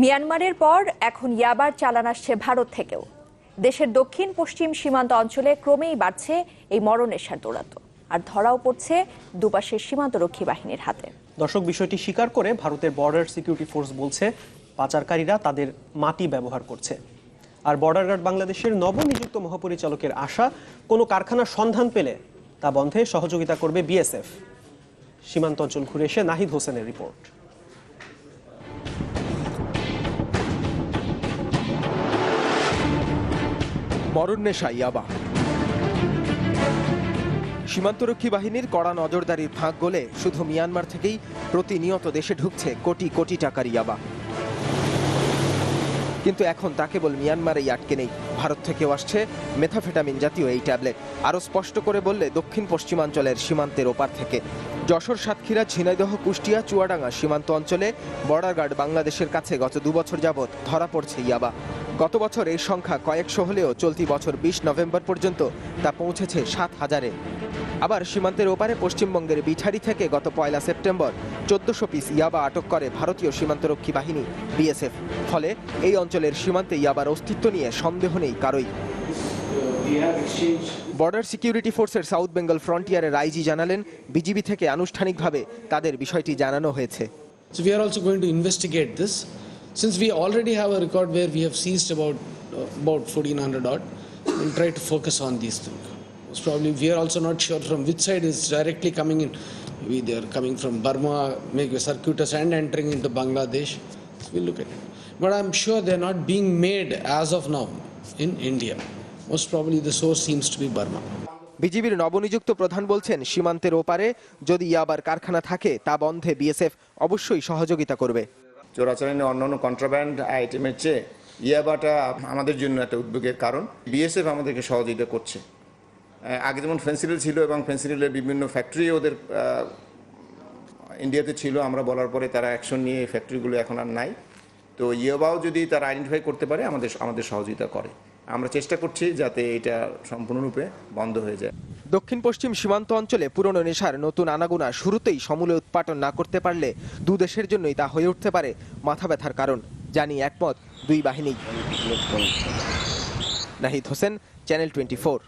মিয়ানমারের পর এখন ইয়াবার চালান আসছে ভারত থেকেও। দেশের দক্ষিণ পশ্চিম সীমান্ত অঞ্চলে ক্রমেই বাড়ছে এই মরণেশার দৌরাত্ম্য, আর ধরাও পড়ছে দুপাশের সীমান্তরক্ষী বাহিনীর হাতে। দর্শক, বিষয়টি স্বীকার করে ভারতের বর্ডার সিকিউরিটি ফোর্স বলছে পাচারকারীরা তাদের মাটি ব্যবহার করছে। আর বর্ডার গার্ড বাংলাদেশের নবনিযুক্ত মহাপরিচালকের আশা, কোনো কারখানার সন্ধান পেলে তা বন্ধে সহযোগিতা করবে বিএসএফ। সীমান্ত অঞ্চল ঘুরে এসে নাহিদ হোসেনের রিপোর্ট। মরণনেশা ইয়াবা। সীমান্তরক্ষী বাহিনীর কড়া নজরদারির ফাঁক গলে শুধু মিয়ানমার থেকেই প্রতিনিয়ত দেশে ঢুকছে কোটি কোটি টাকার ইয়াবা। কিন্তু এখন তা কেবল মিয়ানমারেই আটকে নেই, ভারত থেকেও আসছে মেথাফেটামিন জাতীয় এই ট্যাবলেট। আরও স্পষ্ট করে বললে দক্ষিণ পশ্চিমাঞ্চলের সীমান্তের ওপার থেকে। যশোর, সাতক্ষীরা, ঝিনাইদহ, কুষ্টিয়া, চুয়াডাঙ্গা সীমান্ত অঞ্চলে বর্ডার গার্ড বাংলাদেশের কাছে গত 2 বছর যাবৎ ধরা পড়ছে ইয়াবা। গত বছর এই সংখ্যা কয়েকশো হলেও চলতি বছর 20 নভেম্বর পর্যন্ত তা পৌঁছেছে 7,000-এ। আবার সীমান্তের ওপারে পশ্চিমবঙ্গের বিছারি থেকে গত 1 সেপ্টেম্বর 1400 পিস ইয়াবা আটক করে ভারতীয় সীমান্তরক্ষী বাহিনী বিএসএফ। ফলে এই অঞ্চলের সীমান্তে ইয়াবার অস্তিত্ব নিয়ে সন্দেহ নেই কারোই। বর্ডার সিকিউরিটি ফোর্সের সাউথ বেঙ্গল ফ্রন্টিয়ারের আইজি জানালেন, বিজিবি থেকে আনুষ্ঠানিকভাবে তাদের বিষয়টি জানানো হয়েছে। So we are also going to investigate this, since we already have a record where we have seized about 1,400 odd, and try to focus on these things. Most probably we are also not sure from which side is directly coming in. Maybe they are coming from Burma, maybe circuitous and entering into Bangladesh. So we'll look at it. But I'm sure they're not being made as of now in India. Most probably the source seems to be Burma. বিজিবির নবনিযুক্ত প্রধান বলছেন, সীমান্তের ওপারে যদি ইয়াবার কারখানা থাকে তা বন্ধে বিএসএফ অবশ্যই সহযোগিতা করবে। চোরাচালানি অন্যান্য কন্ট্রাব্যান্ড আইটেমের চেয়ে ইয়াবাটা আমাদের জন্য একটা উদ্বেগের কারণ। বিএসএফ আমাদেরকে সহযোগিতা করছে। আগে যেমন ফেন্সিডিল ছিল এবং ফেন্সিডিলের বিভিন্ন ফ্যাক্টরি ওদের ইন্ডিয়াতে ছিল, আমরা বলার পরে তারা অ্যাকশন নিয়ে এই ফ্যাক্টরিগুলো এখন আর নাই। তো ইয়াবাও যদি তারা আইডেন্টিফাই করতে পারে আমাদের সহযোগিতা করে। আমরা চেষ্টা করছি যাতে এটা সম্পূর্ণরূপে বন্ধ হয়ে যায়। দক্ষিণ পশ্চিম সীমান্ত অঞ্চলে পুরনো নেশার নতুন আনাগোনা শুরুতেই সমূলে উৎপাটন না করতে পারলে দু দেশের জন্যই তা হয়ে উঠতে পারে মাথা ব্যথার কারণ, জানি একমত দুই বাহিনী। নাহিদ হোসেন, চ্যানেল 24।